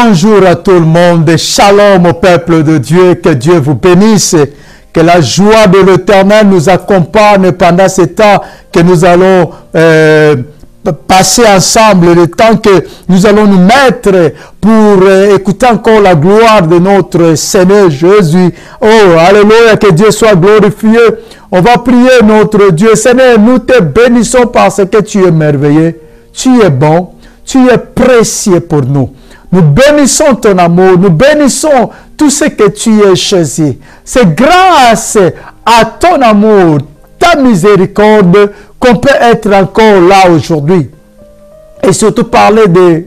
Bonjour à tout le monde, shalom au peuple de Dieu, que Dieu vous bénisse, que la joie de l'Éternel nous accompagne pendant ce temps que nous allons passer ensemble, le temps que nous allons nous mettre pour écouter encore la gloire de notre Seigneur Jésus. Oh, alléluia, que Dieu soit glorifié. On va prier notre Dieu. Seigneur, nous te bénissons parce que tu es merveilleux, tu es bon, tu es précieux pour nous. Nous bénissons ton amour, nous bénissons tout ce que tu as choisi. C'est grâce à ton amour, ta miséricorde, qu'on peut être encore là aujourd'hui. Et surtout parler de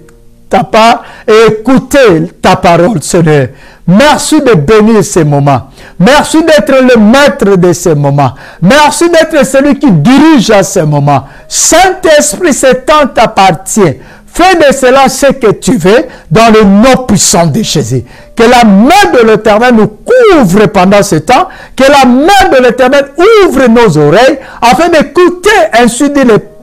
ta part et écouter ta parole, Seigneur. Merci de bénir ces moments. Merci d'être le maître de ces moments. Merci d'être celui qui dirige à ces moments. Saint-Esprit, ce temps t'appartient. Fais de cela ce que tu veux dans le nom puissant de Jésus. Que la main de l'Éternel nous couvre pendant ce temps. Que la main de l'Éternel ouvre nos oreilles afin d'écouter ainsi dit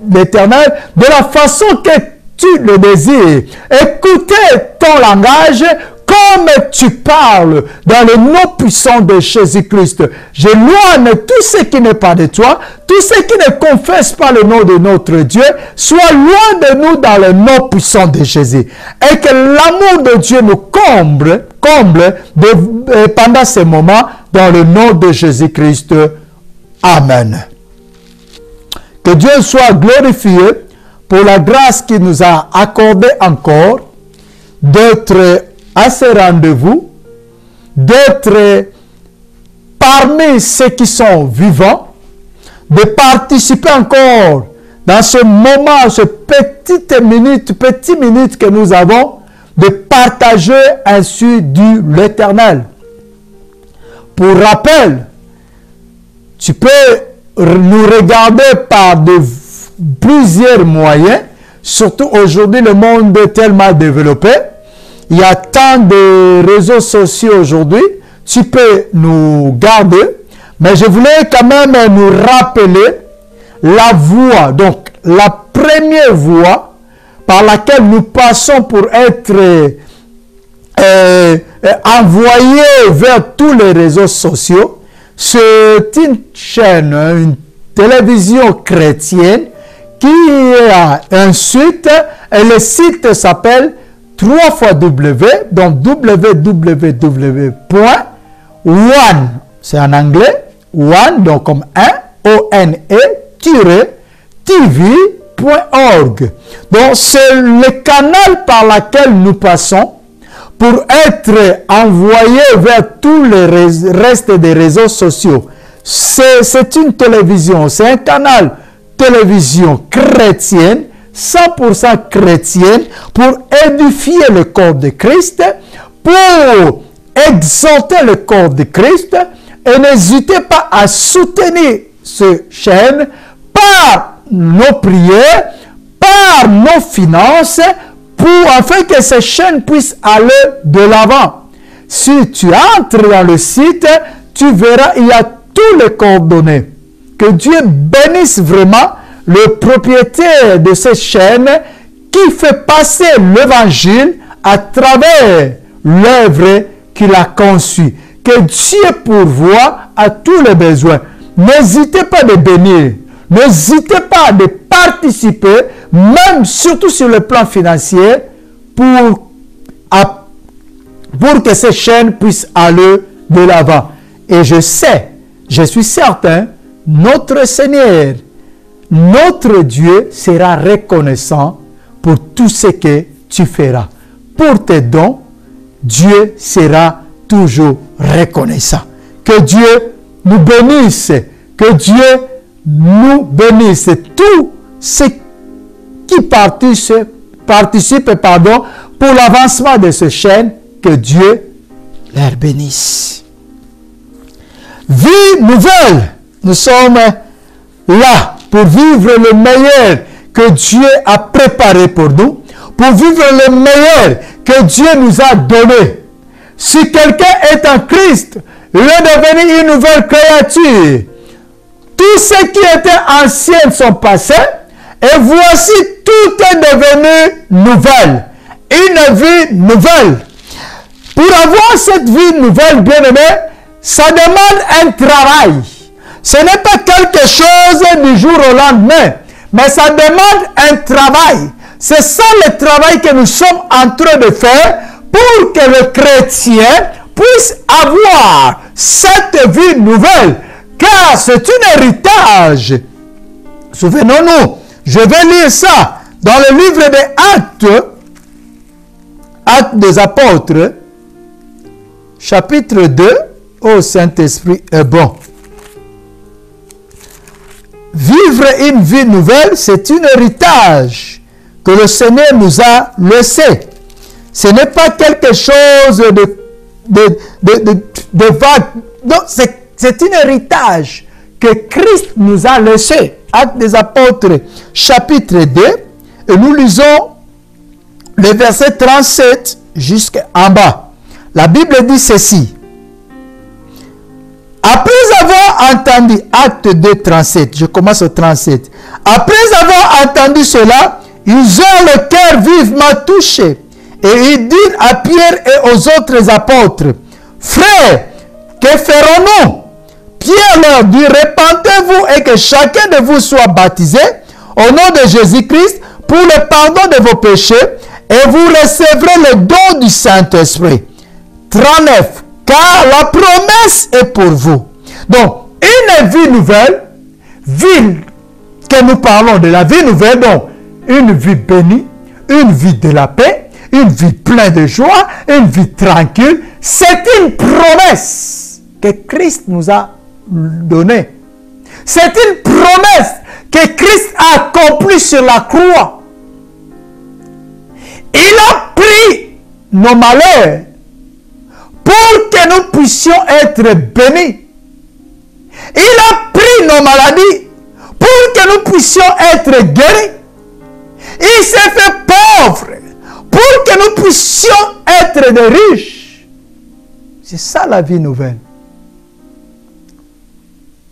l'Éternel de la façon que tu le désires. Écoutez ton langage comme tu parles dans le nom puissant de Jésus-Christ. J'éloigne tout ce qui n'est pas de toi, tout ce qui ne confesse pas le nom de notre Dieu, soit loin de nous dans le nom puissant de Jésus. Et que l'amour de Dieu nous comble pendant ces moments dans le nom de Jésus-Christ. Amen. Que Dieu soit glorifié pour la grâce qu'il nous a accordée encore d'être à ce rendez-vous, d'être parmi ceux qui sont vivants, de participer encore dans ce moment, ce petite minute que nous avons, de partager ainsi du l'Éternel. Pour rappel, tu peux nous regarder par plusieurs moyens, surtout aujourd'hui le monde est tellement développé. Il y a tant de réseaux sociaux aujourd'hui, tu peux nous garder, mais je voulais quand même nous rappeler la voie, donc la première voie par laquelle nous passons pour être envoyés vers tous les réseaux sociaux. C'est une chaîne, une télévision chrétienne qui a un site, et le site s'appelle 3xW, donc www.one, c'est en anglais, one, donc comme 1, one-tv.org. Donc c'est le canal par lequel nous passons pour être envoyés vers tous les restes des réseaux sociaux. C'est une télévision, c'est un canal télévision chrétienne, 100% chrétienne, pour édifier le corps de Christ, pour exalter le corps de Christ, et n'hésitez pas à soutenir cette chaîne par nos prières, par nos finances, afin que cette chaîne puisse aller de l'avant. Si tu entres dans le site, tu verras, il y a tous les coordonnées. Que Dieu bénisse vraiment le propriétaire de cette chaîne qui fait passer l'évangile à travers l'œuvre qu'il a conçue. Que Dieu pourvoie à tous les besoins. N'hésitez pas de bénir. N'hésitez pas de participer, même surtout sur le plan financier, pour que cette chaîne puisse aller de l'avant. Et je suis certain, notre Seigneur, notre Dieu sera reconnaissant pour tout ce que tu feras. Pour tes dons, Dieu sera toujours reconnaissant. Que Dieu nous bénisse. Que Dieu nous bénisse. Tous ceux qui participent pour l'avancement de cette chaîne, que Dieu leur bénisse. Vie nouvelle. Nous sommes là pour vivre le meilleur que Dieu a préparé pour nous, pour vivre le meilleur que Dieu nous a donné. Si quelqu'un est en Christ, il est devenu une nouvelle créature. Tout ce qui était ancien sont passés, et voici tout est devenu nouvelle. Une vie nouvelle. Pour avoir cette vie nouvelle, bien-aimé, ça demande un travail. Ce n'est pas quelque chose du jour au lendemain, mais ça demande un travail. C'est ça le travail que nous sommes en train de faire pour que le chrétien puisse avoir cette vie nouvelle. Car c'est un héritage. Souvenons-nous, je vais lire ça dans le livre des Actes, Actes des Apôtres, chapitre 2. Oh, Saint-Esprit est bon. Vivre une vie nouvelle, c'est un héritage que le Seigneur nous a laissé. Ce n'est pas quelque chose de vague. Non, c'est un héritage que Christ nous a laissé. Actes des Apôtres, chapitre 2, et nous lisons le verset 37 jusqu'en bas. La Bible dit ceci. Après avoir entendu, Acte 2, 37, je commence au 37. Après avoir entendu cela, ils ont le cœur vivement touché. Et ils dirent à Pierre et aux autres apôtres, frères, que ferons-nous? Pierre leur dit, repentez-vous et que chacun de vous soit baptisé au nom de Jésus-Christ pour le pardon de vos péchés et vous recevrez le don du Saint-Esprit. 39. Car la promesse est pour vous. Donc, une vie nouvelle, vie que nous parlons de la vie nouvelle, donc une vie bénie, une vie de la paix, une vie pleine de joie, une vie tranquille, c'est une promesse que Christ nous a donnée. C'est une promesse que Christ a accomplie sur la croix. Il a pris nos malheurs pour que nous puissions être bénis. Il a pris nos maladies pour que nous puissions être guéris. Il s'est fait pauvre pour que nous puissions être des riches. C'est ça la vie nouvelle.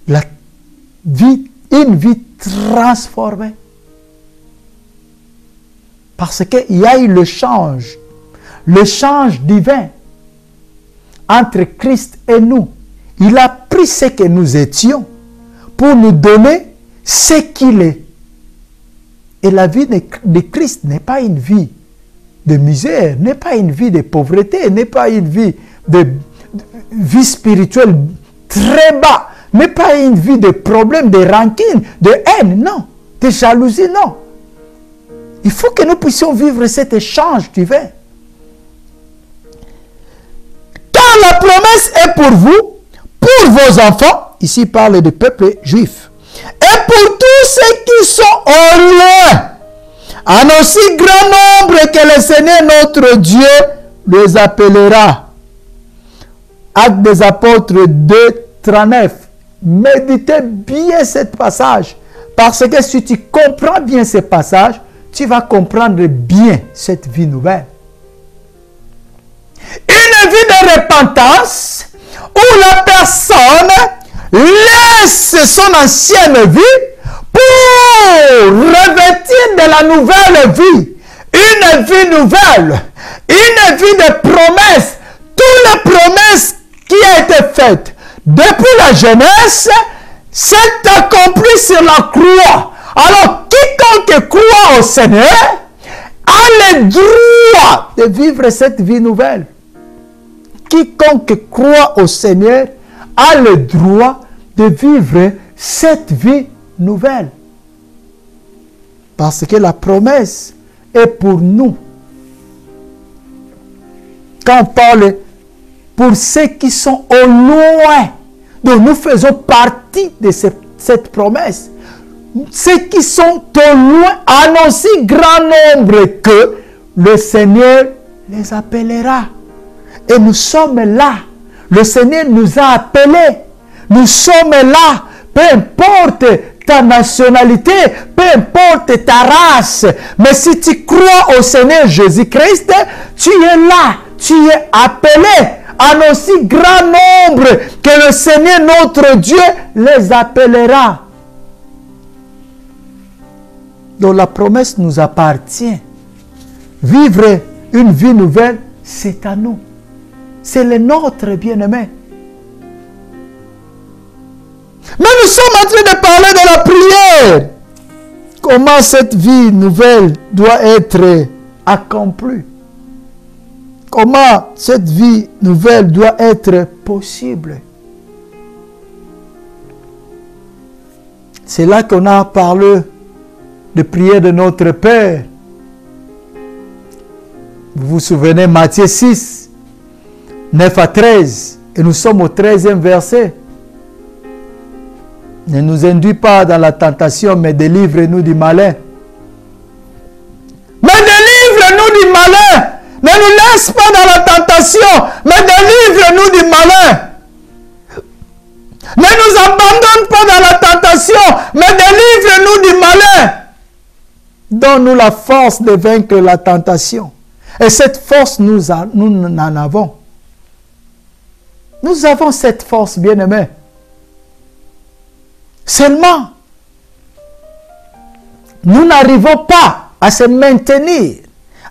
La vie, une vie transformée. Parce qu'il y a eu le change divin entre Christ et nous. Il a pris ce que nous étions pour nous donner ce qu'il est. Et la vie de Christ n'est pas une vie de misère, n'est pas une vie de pauvreté, n'est pas une vie de vie spirituelle très bas, n'est pas une vie de problèmes, de rancune, de haine, non, de jalousie, non. Il faut que nous puissions vivre cet échange divin. Car la promesse est pour vous, pour vos enfants, ici il parle du peuple juif, et pour tous ceux qui sont au loin, en aussi grand nombre que le Seigneur notre Dieu les appellera. Actes des Apôtres 2, 39. Méditez bien ce passage, parce que si tu comprends bien ce passage, tu vas comprendre bien cette vie nouvelle. Une vie de repentance où la personne laisse son ancienne vie pour revêtir de la nouvelle vie. Une vie nouvelle, une vie de promesses. Toutes les promesses qui ont été faites depuis la jeunesse s'est accomplie sur la croix. Alors, quiconque croit au Seigneur a le droit de vivre cette vie nouvelle. Quiconque croit au Seigneur a le droit de vivre cette vie nouvelle. Parce que la promesse est pour nous. Quand on parle pour ceux qui sont au loin, donc nous faisons partie de cette promesse. Ceux qui sont au loin en aussi grand nombre que le Seigneur les appellera. Et nous sommes là. Le Seigneur nous a appelés. Nous sommes là. Peu importe ta nationalité, peu importe ta race. Mais si tu crois au Seigneur Jésus-Christ, tu es là. Tu es appelé en aussi grand nombre que le Seigneur notre Dieu les appellera. Donc la promesse nous appartient. Vivre une vie nouvelle, c'est à nous. C'est le nôtre, bien-aimé. Mais nous sommes en train de parler de la prière. Comment cette vie nouvelle doit être accomplie. Comment cette vie nouvelle doit être possible. C'est là qu'on a parlé de prière de notre Père. Vous vous souvenez, Matthieu 6, 9 à 13. Et nous sommes au 13e verset. Ne nous induis pas dans la tentation, mais délivre-nous du malin. Mais délivre-nous du malin. Ne nous laisse pas dans la tentation, mais délivre-nous du malin. Ne nous abandonne pas dans la tentation, mais délivre-nous du malin. Donne-nous la force de vaincre la tentation. Et cette force, nous en avons. Nous avons cette force, bien-aimés. Seulement, nous n'arrivons pas à se maintenir,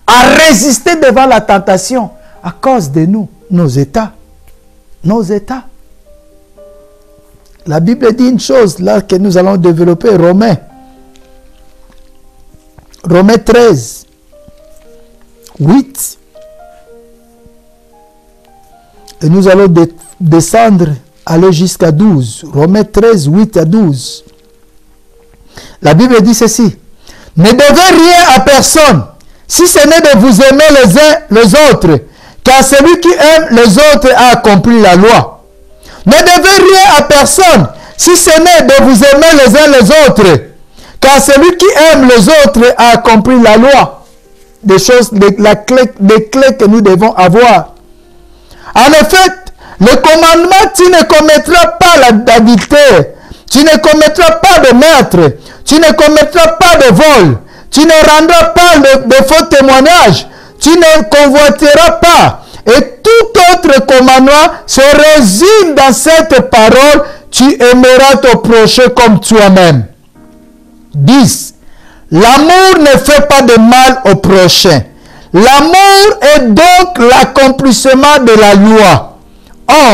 à résister devant la tentation à cause de nous, nos états. Nos états. La Bible dit une chose là que nous allons développer, Romains 13, 8. Et nous allons descendre, aller jusqu'à 12. Romains 13, 8 à 12. La Bible dit ceci. Ne devez rien à personne, si ce n'est de vous aimer les uns les autres, car celui qui aime les autres a accompli la loi. Ne devez rien à personne, si ce n'est de vous aimer les uns les autres, car celui qui aime les autres a accompli la loi. Des choses, des clés que nous devons avoir. En effet, le commandement, tu ne commettras pas l'adultère, tu ne commettras pas de meurtre, tu ne commettras pas de vol, tu ne rendras pas de faux témoignages, tu ne convoiteras pas. Et tout autre commandement se résume dans cette parole, tu aimeras ton prochain comme toi-même. 10. L'amour ne fait pas de mal au prochain. L'amour est donc l'accomplissement de la loi.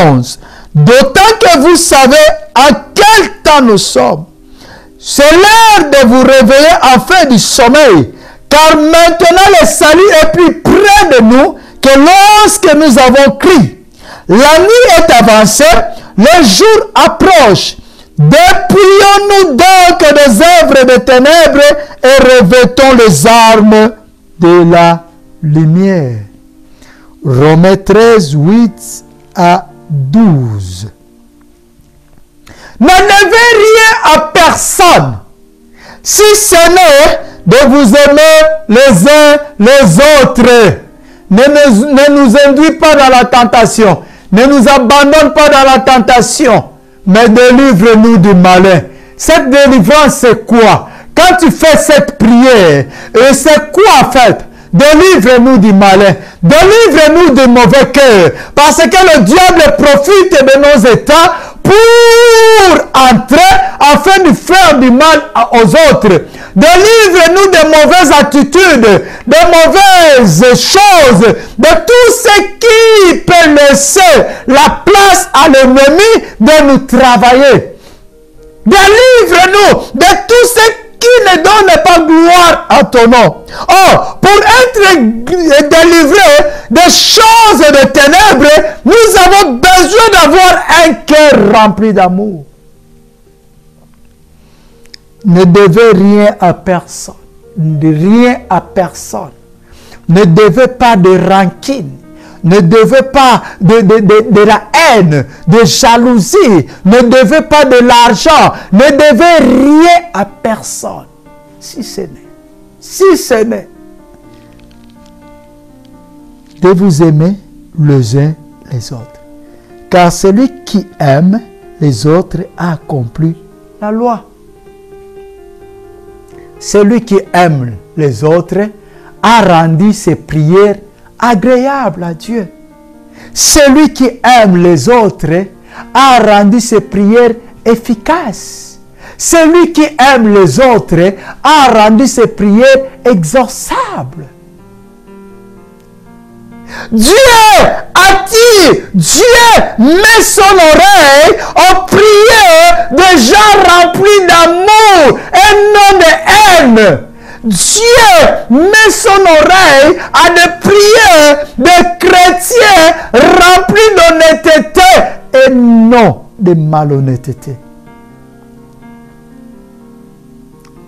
11. D'autant que vous savez à quel temps nous sommes. C'est l'heure de vous réveiller en fin du sommeil, car maintenant le salut est plus près de nous que lorsque nous avons crié. La nuit est avancée, le jour approche. Dépouillons-nous donc des œuvres de ténèbres et revêtons les armes de la lumière. Romains 13, 8 à 12. Ne devez rien à personne, si ce n'est de vous aimer les uns les autres. Ne nous induis pas dans la tentation. Ne nous abandonne pas dans la tentation. Mais délivre-nous du malin. Cette délivrance, c'est quoi? Quand tu fais cette prière, et c'est quoi en fait? Délivre-nous du malin. Délivre-nous du mauvais cœur. Parce que le diable profite de nos états pour entrer afin de faire du mal aux autres. Délivre-nous des mauvaises attitudes, des mauvaises choses, de tout ce qui peut laisser la place à l'ennemi de nous travailler. Délivre-nous de tout ce qui ne donne pas gloire à ton nom. Oh, pour être délivré des choses de ténèbres, nous avons besoin d'avoir un cœur rempli d'amour. Ne devez rien à personne. Rien à personne. Ne devez pas de rancune. Ne devez pas de la haine, de jalousie. Ne devez pas de l'argent. Ne devez rien à personne. Si ce n'est de vous aimer les uns les autres. Car celui qui aime les autres a accompli la loi. Celui qui aime les autres a rendu ses prières agréables à Dieu. Celui qui aime les autres a rendu ses prières efficaces. Celui qui aime les autres a rendu ses prières exauçables. Dieu attire, Dieu met son oreille aux prières de gens remplis d'amour et non de haine. Dieu met son oreille à des prières de chrétiens remplis d'honnêteté et non de malhonnêteté.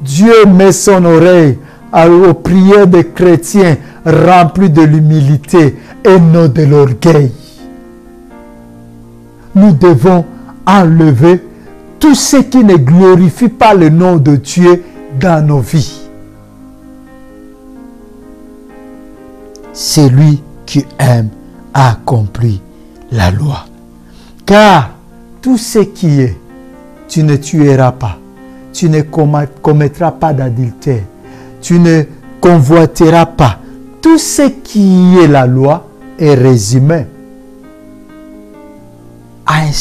Dieu met son oreille aux prières des chrétiens remplis de l'humilité et non de l'orgueil. Nous devons enlever tout ce qui ne glorifie pas le nom de Dieu dans nos vies. Celui qui aime a accompli la loi. Car tout ce qui est, tu ne tueras pas, tu ne commettras pas d'adultère, tu ne convoiteras pas. Tout ce qui est la loi est résumé à un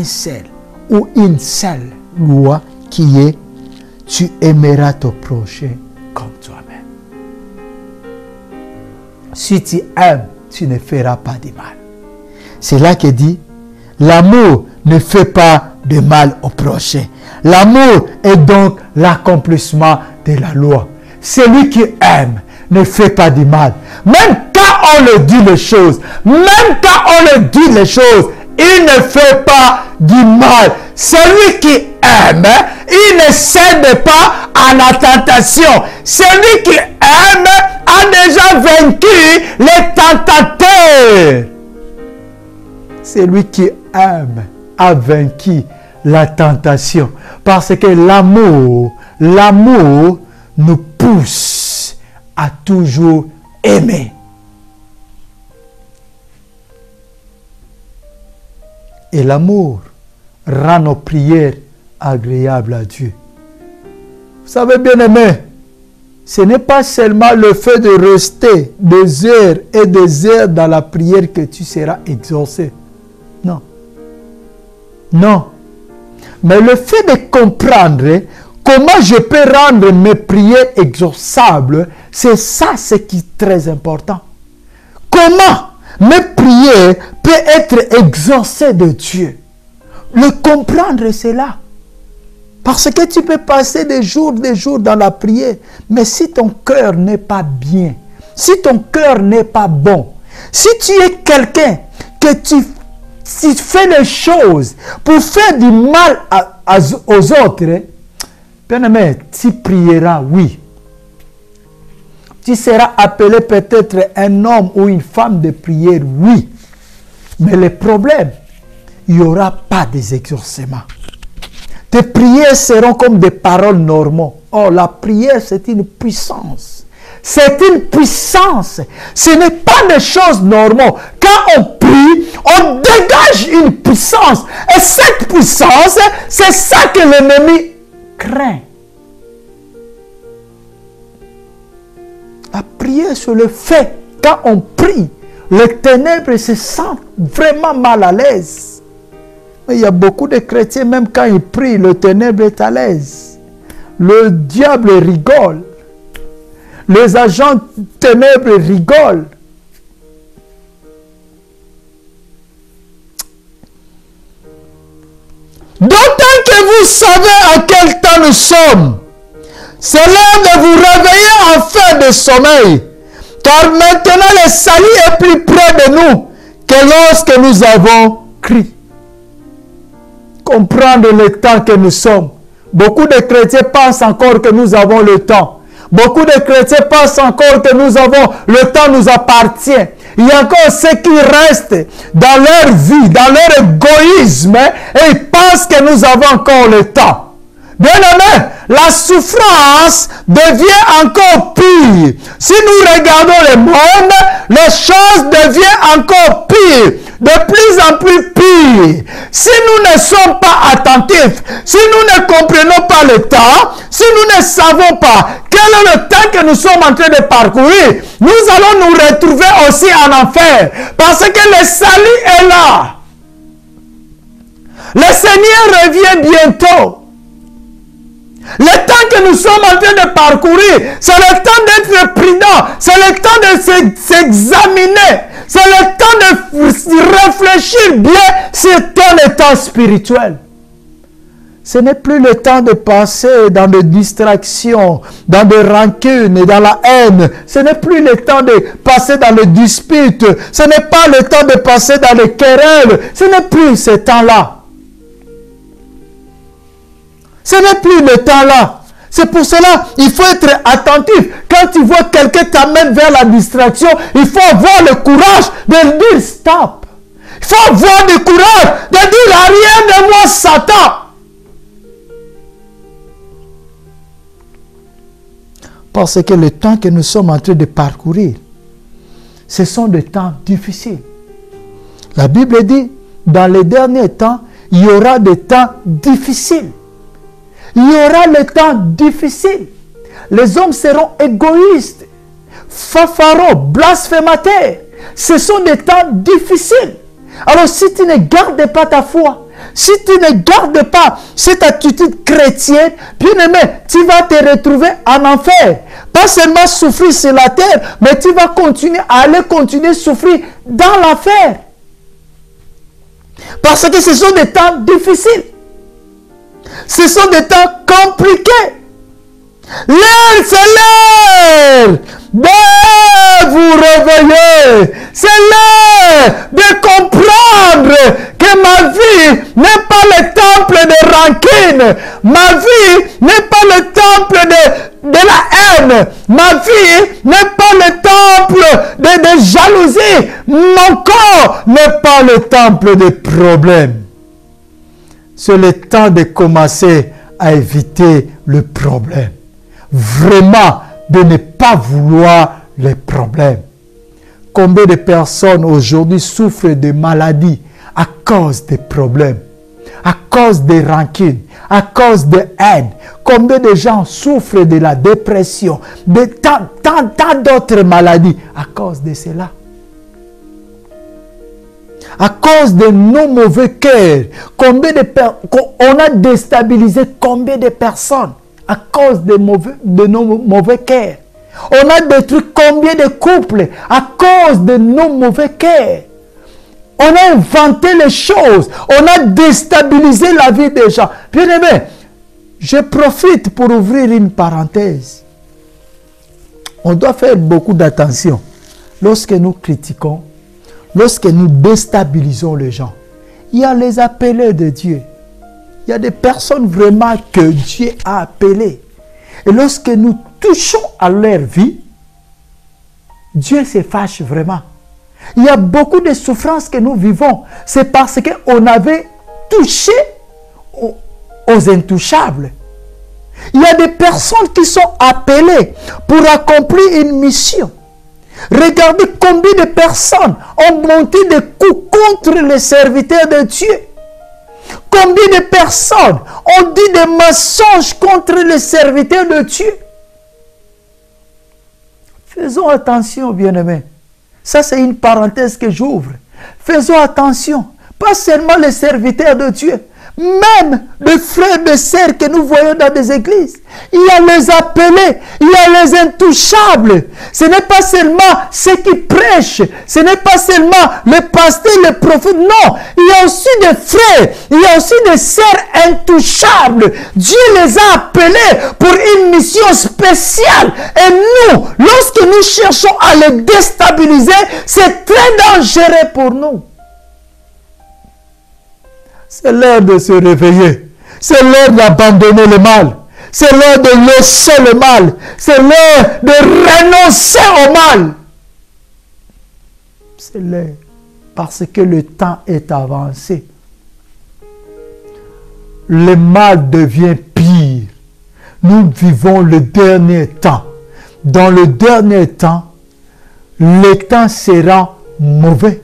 seul ou une seule loi qui est tu aimeras ton prochain comme toi-même. Si tu aimes, tu ne feras pas de mal. C'est là que dit l'amour ne fait pas de mal au prochain. L'amour est donc l'accomplissement de la loi. Celui qui aime ne fait pas du mal. Même quand on le dit les choses, il ne fait pas du mal. Celui qui aime, il ne cède pas à la tentation. Celui qui aime a déjà vaincu les tentateurs. Celui qui aime a vaincu la tentation. Parce que l'amour nous pousse à toujours aimer. Et l'amour rend nos prières agréables à Dieu. Vous savez, bien aimé, ce n'est pas seulement le fait de rester des heures et des heures dans la prière que tu seras exaucé. Non. Non. Mais le fait de comprendre comment je peux rendre mes prières exauçables, c'est ça ce qui est très important. Comment mes prières peuvent être exaucées de Dieu? Le comprendre, c'est là. Parce que tu peux passer des jours dans la prière, mais si ton cœur n'est pas bien, si ton cœur n'est pas bon, si tu es quelqu'un que tu fais les choses pour faire du mal aux autres, bien-aimé, tu prieras, oui. Tu seras appelé peut-être un homme ou une femme de prière, oui. Mais le problème, il n'y aura pas des exaucements. Tes prières seront comme des paroles normales. Or, la prière, c'est une puissance. C'est une puissance. Ce n'est pas des choses normales. Quand on prie, on dégage une puissance. Et cette puissance, c'est ça que l'ennemi craint. La prière sur le fait, quand on prie, les ténèbres se sentent vraiment mal à l'aise. Mais il y a beaucoup de chrétiens, même quand ils prient, le ténèbre est à l'aise. Le diable rigole. Les agents ténèbres rigolent. D'autant que vous savez à quel temps nous sommes. C'est l'heure de vous réveiller en fin de sommeil. Car maintenant le salut est plus près de nous que lorsque nous avons crié. Comprendre le temps que nous sommes. Beaucoup de chrétiens pensent encore que nous avons le temps. Beaucoup de chrétiens pensent encore que nous avons le temps nous appartient. Il y a encore ceux qui restent dans leur vie, dans leur égoïsme, et ils pensent que nous avons encore le temps. Bien aimé, la souffrance devient encore pire. Si nous regardons le monde, les choses deviennent encore pires, de plus en plus pires. Si nous ne sommes pas attentifs, si nous ne comprenons pas le temps, si nous ne savons pas quel est le temps que nous sommes en train de parcourir, nous allons nous retrouver aussi en enfer. Parce que le salut est là. Le Seigneur revient bientôt. Le temps que nous sommes en train de parcourir, c'est le temps d'être prudent, c'est le temps de s'examiner, c'est le temps de réfléchir bien sur ton état spirituel. Ce n'est plus le temps de passer dans des distractions, dans des rancunes et dans la haine. Ce n'est plus le temps de passer dans les disputes. Ce n'est pas le temps de passer dans les querelles. Ce n'est plus ce temps-là. Ce n'est plus le temps-là. C'est pour cela il faut être attentif. Quand tu vois quelqu'un t'amène vers la distraction, il faut avoir le courage de dire stop. Il faut avoir le courage de dire rien de moi, Satan. Parce que le temps que nous sommes en train de parcourir, ce sont des temps difficiles. La Bible dit, dans les derniers temps, il y aura des temps difficiles. Il y aura les temps difficiles. Les hommes seront égoïstes, fanfarons, blasphémateurs. Ce sont des temps difficiles. Alors si tu ne gardes pas ta foi, si tu ne gardes pas cette attitude chrétienne, bien aimé, tu vas te retrouver en enfer. Pas seulement souffrir sur la terre, mais tu vas continuer à souffrir dans l'enfer. Parce que ce sont des temps difficiles. Ce sont des temps compliqués. L'heure, c'est l'heure de vous réveiller. C'est l'heure de comprendre que ma vie n'est pas le temple de rancune. Ma vie n'est pas le temple de la haine. Ma vie n'est pas le temple de jalousie. Mon corps n'est pas le temple de problèmes. C'est le temps de commencer à éviter le problème. Vraiment, de ne pas vouloir les problèmes. Combien de personnes aujourd'hui souffrent de maladies à cause des problèmes, à cause des rancunes, à cause de haine. Combien de gens souffrent de la dépression, de tant d'autres maladies à cause de cela. À cause de nos mauvais cœurs, on a déstabilisé combien de personnes à cause de nos mauvais cœurs. On a détruit combien de couples à cause de nos mauvais cœurs. On a inventé les choses. On a déstabilisé la vie des gens. Bien aimé, je profite pour ouvrir une parenthèse. On doit faire beaucoup d'attention lorsque nous critiquons, lorsque nous déstabilisons les gens. Il y a les appelés de Dieu. Il y a des personnes vraiment que Dieu a appelées. Et lorsque nous touchons à leur vie, Dieu se fâche vraiment. Il y a beaucoup de souffrances que nous vivons. C'est parce qu'on avait touché aux intouchables. Il y a des personnes qui sont appelées pour accomplir une mission. Regardez combien de personnes ont monté des coups contre les serviteurs de Dieu. Combien de personnes ont dit des mensonges contre les serviteurs de Dieu. Faisons attention, bien-aimés. Ça, c'est une parenthèse que j'ouvre. Faisons attention. Pas seulement les serviteurs de Dieu. Même les frères et sœurs que nous voyons dans des églises. Il y a les appelés. Il y a les intouchables. Ce n'est pas seulement ceux qui prêchent. Ce n'est pas seulement les pasteurs, les prophètes. Non. Il y a aussi des frères. Il y a aussi des sœurs intouchables. Dieu les a appelés pour une mission spéciale. Et nous, lorsque nous cherchons à les déstabiliser, c'est très dangereux pour nous. C'est l'heure de se réveiller. C'est l'heure d'abandonner le mal. C'est l'heure de laisser le mal. C'est l'heure de renoncer au mal. C'est l'heure. Parce que le temps est avancé. Le mal devient pire. Nous vivons le dernier temps. Dans le dernier temps, le temps sera mauvais.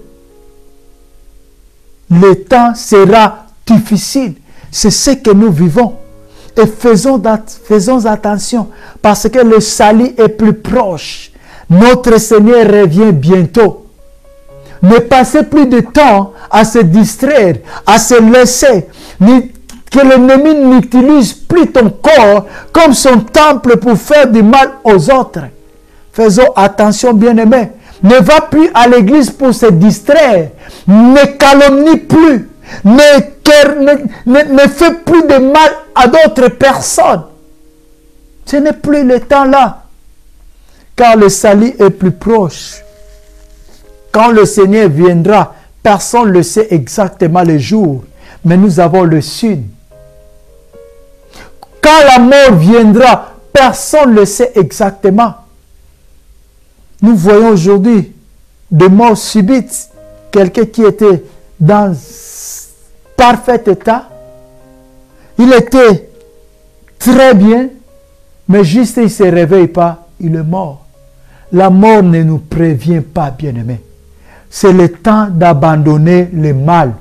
Le temps sera difficile. C'est ce que nous vivons. Et faisons attention parce que le salut est plus proche. Notre Seigneur revient bientôt. Ne passez plus de temps à se distraire, à se laisser, ni Que l'ennemi n'utilise plus ton corps comme son temple pour faire du mal aux autres. Faisons attention, bien-aimés. Ne va plus à l'église pour se distraire. Ne calomnie plus. Ne fais plus de mal à d'autres personnes. Ce n'est plus le temps là. Car le salut est plus proche. Quand le Seigneur viendra, personne ne le sait exactement le jour. Mais nous avons le sud. Quand la mort viendra, personne ne le sait exactement. Nous voyons aujourd'hui des morts subites. Quelqu'un qui était dans parfait état. Il était très bien, mais juste il ne se réveille pas, il est mort. La mort ne nous prévient pas, bien-aimés. C'est le temps d'abandonner le mal.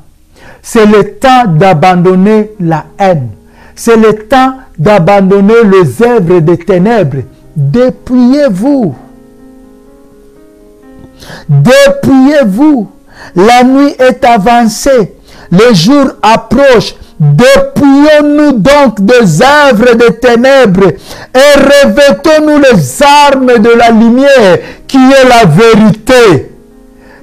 C'est le temps d'abandonner la haine. C'est le temps d'abandonner les œuvres des ténèbres. Dépouillez-vous. Dépouillez-vous. La nuit est avancée. Le jour approche. Dépouillons-nous donc des œuvres des ténèbres et revêtons-nous les armes de la lumière qui est la vérité,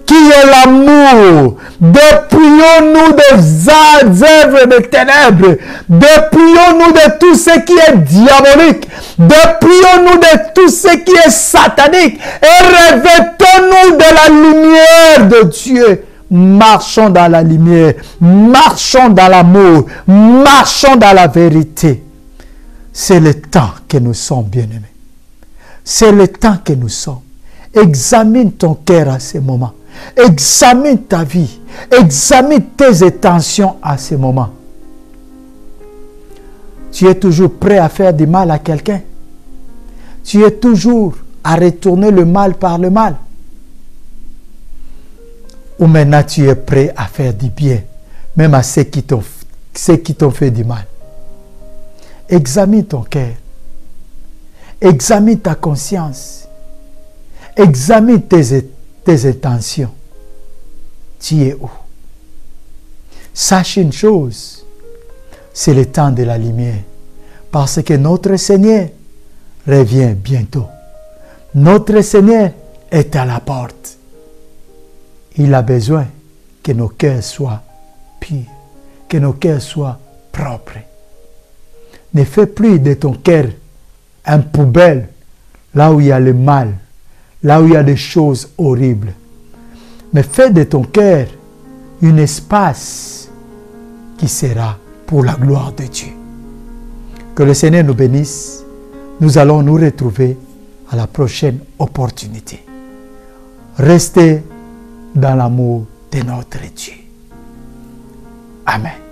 qui est l'amour. Dépouillons-nous des œuvres des ténèbres. Dépouillons-nous de tout ce qui est diabolique. Dépouillons-nous de tout ce qui est satanique et revêtons-nous de la lumière de Dieu. Marchons dans la lumière, marchons dans l'amour, marchons dans la vérité. C'est le temps que nous sommes, bien-aimés. C'est le temps que nous sommes. Examine ton cœur à ce moment. Examine ta vie. Examine tes intentions à ce moment. Tu es toujours prêt à faire du mal à quelqu'un. Tu es toujours à retourner le mal par le mal. Ou maintenant tu es prêt à faire du bien, même à ceux qui t'ont fait du mal. Examine ton cœur. Examine ta conscience. Examine tes intentions. Tu es où? Sache une chose, c'est le temps de la lumière, parce que notre Seigneur revient bientôt. Notre Seigneur est à la porte. Il a besoin que nos cœurs soient purs, que nos cœurs soient propres. Ne fais plus de ton cœur une poubelle, là où il y a le mal, là où il y a des choses horribles. Mais fais de ton cœur un espace qui sera pour la gloire de Dieu. Que le Seigneur nous bénisse. Nous allons nous retrouver à la prochaine opportunité. Restez dans l'amour de notre Dieu. Amen.